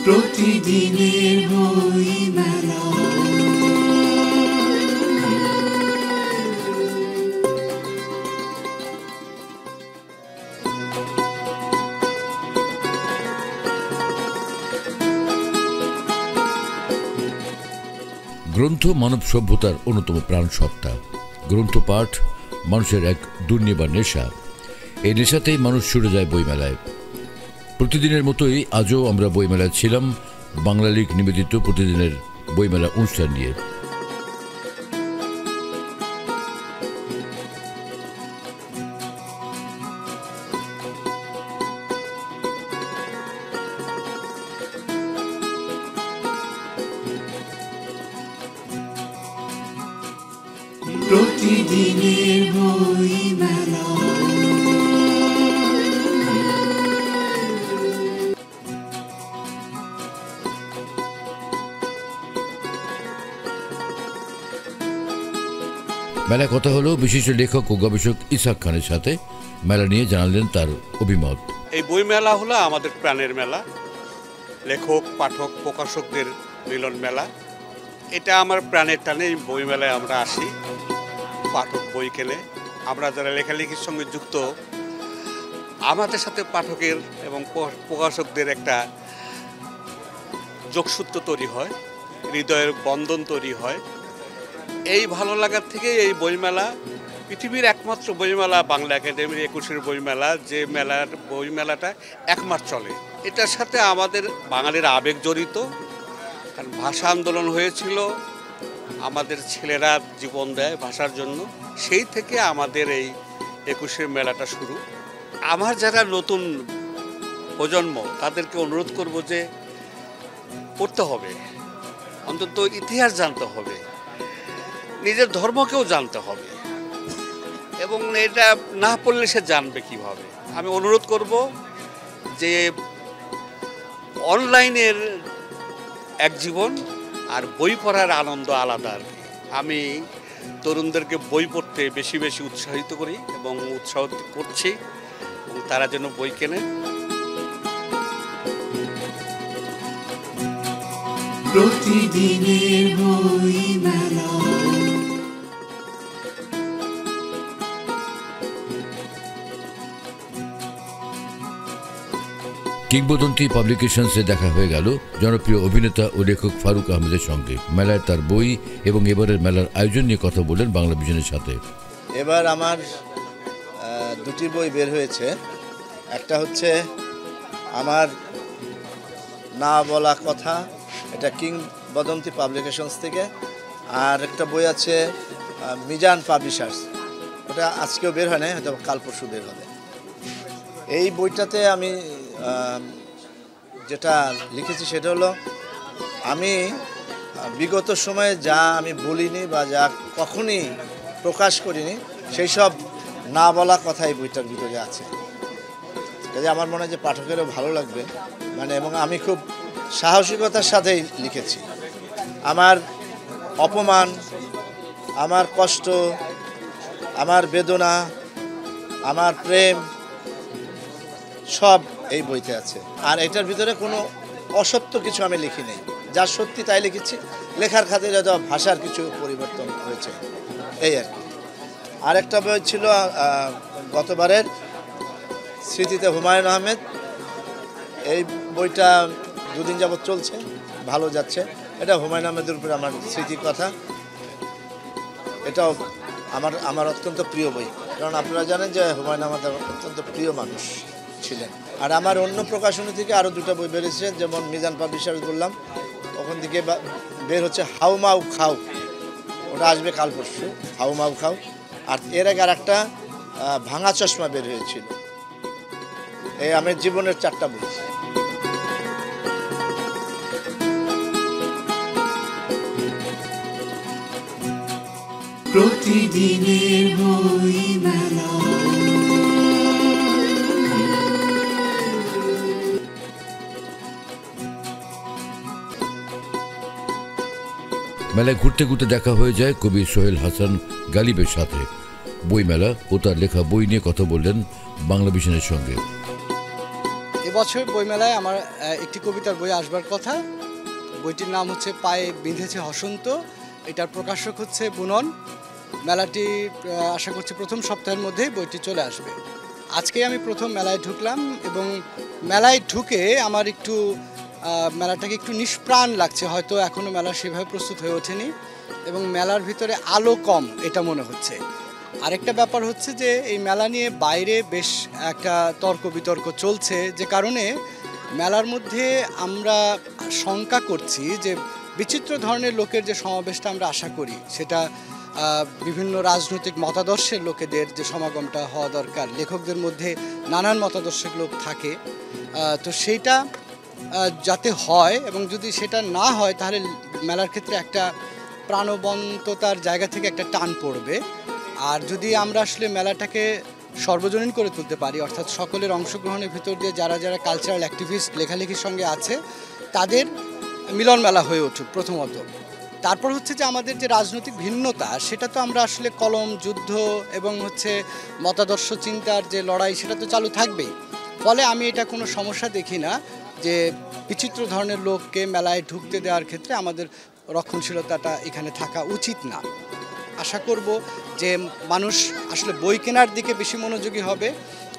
প্রতিদিনের বই মেলা। গ্রন্থ মানব সভ্যতার অন্যতম প্রাণসত্তা। গ্রন্থ পাঠ মানুষের এক দুর্নিবার নেশা। এই নেশাতেই মানুষ ছুটে যায় বইমেলায়। প্রতিদিনের মতোই আজও আমরা বইমেলায় ছিলাম বাংলা লিগ নিবেদিত প্রতিদিনের বইমেলা অনুষ্ঠান নিয়ে। প্রতিদিনের বই মেলা। মেলায় কথা হলো বিশিষ্ট লেখক ও গবেষক ইসাক খানের সাথে। মেলা নিয়ে জানালেন তার অভিমত। এই বই মেলা হলো আমাদের প্রাণের মেলা, লেখক পাঠক প্রকাশকদের মিলন মেলা। এটা আমার প্রাণের টানে বই মেলায় আমরা আসি, পাঠক বই কেনে। আমরা যারা লেখালেখির সঙ্গে যুক্ত, আমাদের সাথে পাঠকের এবং প্রকাশকদের একটা যোগসূত্র তৈরি হয়, হৃদয়ের বন্ধন তৈরি হয়। এই ভালো লাগার থেকে এই বইমেলা পৃথিবীর একমাত্র বইমেলা, বাংলা একাডেমির 21-এর বইমেলা, যে মেলার বইমেলাটা 1 মাস চলে। এটার সাথে আমাদের বাঙালির আবেগ জড়িত, কারণ ভাষা আন্দোলন হয়েছিল, আমাদের ছেলেরা জীবন দেয় ভাষার জন্য। সেই থেকে আমাদের এই 21-এর মেলাটা শুরু। আমার যারা নতুন প্রজন্ম, তাদেরকে অনুরোধ করব যে পড়তে হবে, অন্তত ইতিহাস জানতে হবে, নিজের ধর্মকেও জানতে হবে, এবং এটা না পড়লে সে জানবে কিভাবে। আমি অনুরোধ করব যে অনলাইনের এক জীবন আর বই পড়ার আনন্দ আলাদা আর কি। আমি তরুণদেরকে বই পড়তে বেশি বেশি উৎসাহিত করি এবং উৎসাহ করছি, এবং তারা যেন বই কেনে। প্রতিদিনের বই মেলা। কিংবদন্তি পাবলিকেশনসে দেখা হয়ে গেল জনপ্রিয় অভিনেতা ও লেখক ফারুক আহমেদের সঙ্গে। মেলায় তার বই এবং এবারের মেলার আয়োজন নিয়ে কথা বলেন বাংলা ভিশনের সাথে। এবার আমার দুটি বই বের হয়েছে। একটা হচ্ছে আমার না বলা কথা, এটা কিংবদন্তি পাবলিকেশনস থেকে। আর একটা বই আছে মিজান পাবলিশার্স, ওটা আজকেও বের হয় না, হয়তো কাল পরশু বের হবে। এই বইটাতে আমি যেটা লিখেছি সেটা হলো, আমি বিগত সময়ে যা আমি বলিনি বা যা কখনই প্রকাশ করিনি, সেই সব না বলা কথা এই বইটার ভিতরে আছে। কাজে আমার মনে হয় যে পাঠকেরও ভালো লাগবে, এবং আমি খুব সাহসিকতার সাথেই লিখেছি। আমার অপমান, আমার কষ্ট, আমার বেদনা, আমার প্রেম সব এই বইতে আছে। আর এটার ভিতরে কোনো অসত্য কিছু আমি লিখি নেই, যা সত্যি তাই লিখেছি। লেখার খাতিরে হয়তো ভাষার কিছু পরিবর্তন হয়েছে, এই আর কি। আর একটা বই ছিল গতবারের স্মৃতিতে হুমায়ুন আহমেদ। এই বইটা 2 দিন যাবৎ চলছে, ভালো যাচ্ছে। এটা হুমায়ুন আহমেদের উপরে আমার স্মৃতির কথা। এটাও আমার অত্যন্ত প্রিয় বই, কারণ আপনারা জানেন যে হুমায়ুন আহমেদ অত্যন্ত প্রিয় মানুষ ছিলেন। আর আমার অন্য প্রকাশনী থেকে আরও 2টা বই বেরিয়েছে, যেমন মিজান পাবলিশার্স বললাম, ওখান থেকে বের হচ্ছে হাউ মাউ খাও, ওটা আসবে কাল পরশু, হাউ মাউ খাও। আর এর আগে আর একটা ভাঙা চশমা বের হয়েছিল। এই আমার জীবনের 4টা বই। প্রতিদিনের বই মেলা। মেলায় ঘুরতে ঘুরতে দেখা হয়ে যায় কবি সোহেল হাসান গালিবের সাথে। বইমেলা ও তার লেখা বই নিয়ে কথা বললেন বাংলা ভিশনের সঙ্গে। এবছর বইমেলায় আমার একটি কবিতার বই আসবার কথা। বইটির নাম হচ্ছে পায়ে বিঁধেছে হসন্ত। এটার প্রকাশক হচ্ছে বুনন। মেলাটি আশা করছি প্রথম সপ্তাহের মধ্যেই বইটি চলে আসবে। আজকে আমি প্রথম মেলায় ঢুকলাম এবং মেলায় ঢুকে আমার একটু মেলাটাকে একটু নিষ্প্রাণ লাগছে। হয়তো এখনও মেলা সেভাবে প্রস্তুত হয়ে ওঠেনি এবং মেলার ভিতরে আলো কম এটা মনে হচ্ছে। আরেকটা ব্যাপার হচ্ছে যে এই মেলা নিয়ে বাইরে বেশ একটা তর্ক বিতর্ক চলছে, যে কারণে মেলার মধ্যে আমরা শঙ্কা করছি যে বিচিত্র ধরনের লোকের যে সমাবেশটা আমরা আশা করি, সেটা বিভিন্ন রাজনৈতিক মতাদর্শের লোকেদের যে সমাগমটা হওয়া দরকার, লেখকদের মধ্যে নানান মতাদর্শের লোক থাকে, তো সেইটা যাতে হয় এবং যদি সেটা না হয় তাহলে মেলার ক্ষেত্রে একটা প্রাণবন্ততার জায়গা থেকে একটা টান পড়বে। আর যদি আমরা আসলে মেলাটাকে সর্বজনীন করে তুলতে পারি, অর্থাৎ সকলের অংশগ্রহণের ভিতর দিয়ে যারা যারা কালচারাল অ্যাক্টিভিস্ট লেখালেখির সঙ্গে আছে তাদের মিলন মেলা হয়ে উঠুক প্রথমত। তারপর হচ্ছে যে আমাদের যে রাজনৈতিক ভিন্নতা, সেটা তো আমরা আসলে কলম যুদ্ধ এবং হচ্ছে মতাদর্শ চিন্তার যে লড়াই, সেটা তো চালু থাকবেই। ফলে আমি এটা কোনো সমস্যা দেখি না যে বিচিত্র ধরনের লোককে মেলায় ঢুকতে দেওয়ার ক্ষেত্রে আমাদের রক্ষণশীলতাটা এখানে থাকা উচিত না। আশা করব যে মানুষ আসলে বই কেনার দিকে বেশি মনোযোগী হবে,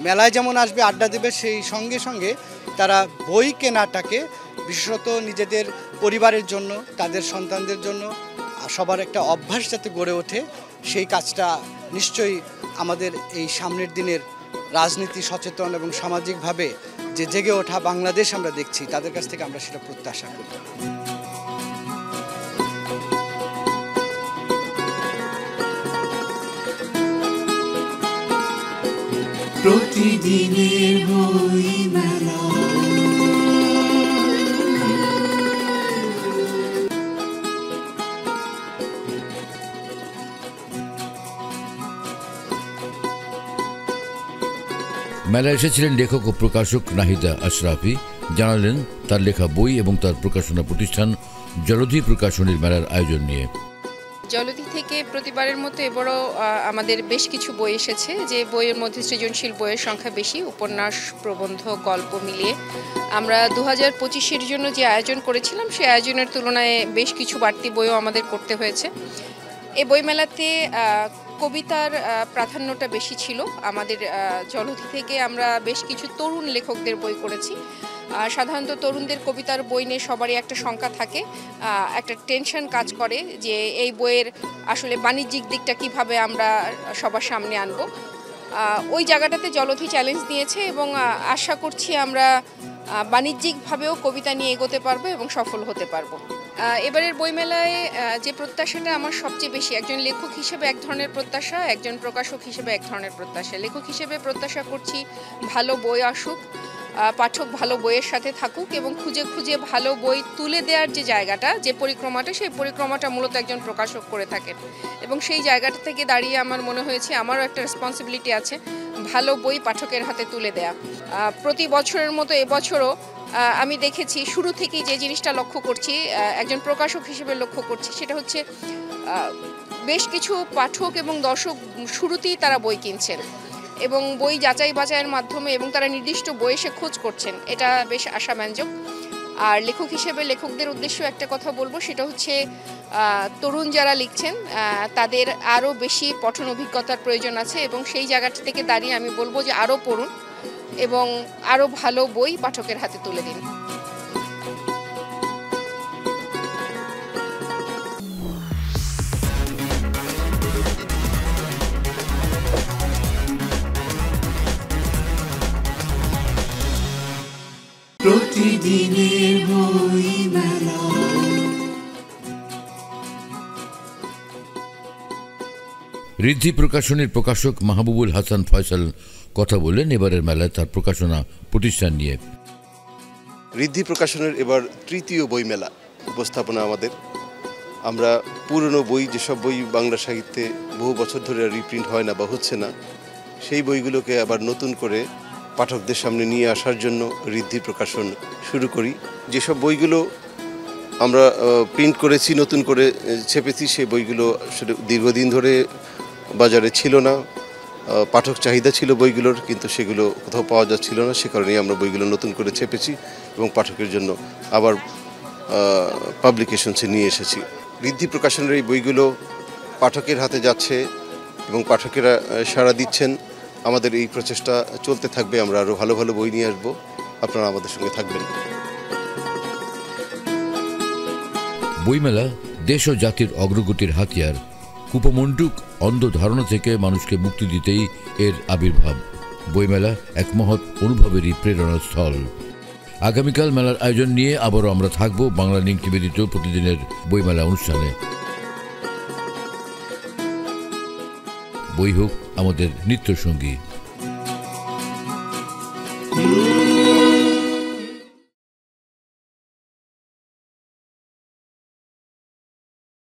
মেলায় যেমন আসবে আড্ডা দেবে, সেই সঙ্গে সঙ্গে তারা বই কেনাটাকে বিশেষত নিজেদের পরিবারের জন্য, তাদের সন্তানদের জন্য সবার একটা অভ্যাস যাতে গড়ে ওঠে, সেই কাজটা নিশ্চয়ই আমাদের এই সামনের দিনের রাজনীতি সচেতন এবং সামাজিকভাবে যে জেগে ওঠা বাংলাদেশ আমরা দেখছি, তাদের কাছ থেকে আমরা সেটা প্রত্যাশা করি। প্রতিদিনের বই মেলা। মেলায় এসেছিলেন লেখক ও প্রকাশক নাহিদা আশরাফি। জানালেন তার লেখা বই এবং তার প্রকাশনা প্রতিষ্ঠান জলধি প্রকাশনীর মেলার আয়োজন নিয়ে। জলধি থেকে প্রতিবারের মতো এবারও আমাদের বেশ কিছু বই এসেছে, যে বইয়ের মধ্যে সৃজনশীল বইয়ের সংখ্যা বেশি, উপন্যাস, প্রবন্ধ, গল্প মিলিয়ে। আমরা 2025-এর জন্য যে আয়োজন করেছিলাম সেই আয়োজনের তুলনায় বেশ কিছু বাড়তি বইও আমাদের করতে হয়েছে। এই বইমেলাতে কবিতার প্রাধান্যটা বেশি ছিল। আমাদের জলধি থেকে আমরা বেশ কিছু তরুণ লেখকদের বই করেছি। সাধারণত তরুণদের কবিতার বই নিয়ে সবারই একটা শঙ্কা থাকে, একটা টেনশন কাজ করে যে এই বইয়ের আসলে বাণিজ্যিক দিকটা কিভাবে আমরা সবার সামনে আনবো। ওই জায়গাটাতে জলধি চ্যালেঞ্জ নিয়েছে এবং আশা করছি আমরা বাণিজ্যিকভাবেও কবিতা নিয়ে এগোতে পারবো এবং সফল হতে পারবো। এবারের বইমেলায় যে প্রত্যাশাটা আমার সবচেয়ে বেশি, একজন লেখক হিসেবে এক ধরনের প্রত্যাশা, একজন প্রকাশক হিসেবে এক ধরনের প্রত্যাশা। লেখক হিসেবে প্রত্যাশা করছি ভালো বই আসুক, পাঠক ভালো বইয়ের সাথে থাকুক এবং খুঁজে খুঁজে ভালো বই তুলে দেওয়ার যে জায়গাটা, যে পরিক্রমাটা, সেই পরিক্রমাটা মূলত একজন প্রকাশক করে থাকেন। এবং সেই জায়গাটা থেকে দাঁড়িয়ে আমার মনে হয়েছে আমারও একটা রেসপন্সিবিলিটি আছে ভালো বই পাঠকের হাতে তুলে দেয়া। প্রতি বছরের মতো এবছরও আমি দেখেছি শুরু থেকেই যে জিনিসটা লক্ষ্য করছি, একজন প্রকাশক হিসেবে লক্ষ্য করছি, সেটা হচ্ছে বেশ কিছু পাঠক এবং দর্শক শুরুতেই তারা বই কিনছেন এবং বই যাচাই বাছাইয়ের মাধ্যমে এবং তারা নির্দিষ্ট বই এসে খোঁজ করছেন। এটা বেশ আশাব্যঞ্জক। আর লেখক হিসেবে লেখকদের উদ্দেশ্যে একটা কথা বলবো, সেটা হচ্ছে তরুণ যারা লিখছেন তাদের আরও বেশি পঠন অভিজ্ঞতার প্রয়োজন আছে এবং সেই জায়গাটা থেকে দাঁড়িয়ে আমি বলবো যে আরও পড়ুন এবং আরও ভালো বই পাঠকের হাতে তুলে দিন। প্রতিদিনের বই মেলা। ঋদ্ধি প্রকাশনীর প্রকাশক মাহবুবুল হাসান ফয়সাল কথা বললেন এবারের মেলায় তার প্রকাশনা প্রতিষ্ঠান নিয়ে। ঋদ্ধি প্রকাশনের এবার তৃতীয় বইমেলা উপস্থাপনা আমাদের। আমরা পুরনো বই, যেসব বই বাংলা সাহিত্যে বহু বছর ধরে রিপ্রিন্ট হয় না বা হচ্ছে না, সেই বইগুলোকে আবার নতুন করে পাঠকদের সামনে নিয়ে আসার জন্য ঋদ্ধি প্রকাশন শুরু করি। যেসব বইগুলো আমরা প্রিন্ট করেছি, নতুন করে ছেপেছি, সেই বইগুলো আসলে দীর্ঘদিন ধরে বাজারে ছিল না। পাঠক চাহিদা ছিল বইগুলোর, কিন্তু সেগুলো কোথাও পাওয়া যাচ্ছিল না। সে কারণেই আমরা বইগুলো নতুন করে ছেপেছি এবং পাঠকের জন্য আবার পাবলিকেশনসে নিয়ে এসেছি। ঋদ্ধি প্রকাশনের এই বইগুলো পাঠকের হাতে যাচ্ছে এবং পাঠকেরা সাড়া দিচ্ছেন। আমাদের এই প্রচেষ্টা চলতে থাকবে, আমরা আরও ভালো ভালো বই নিয়ে আসবো, আপনারা আমাদের সঙ্গে থাকবেন। বইমেলা দেশ ও জাতির অগ্রগতির হাতিয়ার। কুপমণ্ডুক অন্ধ ধারণা থেকে মানুষকে মুক্তি দিতেই এর আবির্ভাব। বইমেলা এক মহৎ অনুভবেরই প্রেরণার স্থল। আগামীকাল মেলার আয়োজন নিয়ে আবারও আমরা থাকব বাংলা লিংক নিবেদিত প্রতিদিনের বইমেলা অনুষ্ঠানে। বই হোক আমাদের নিত্যসঙ্গী।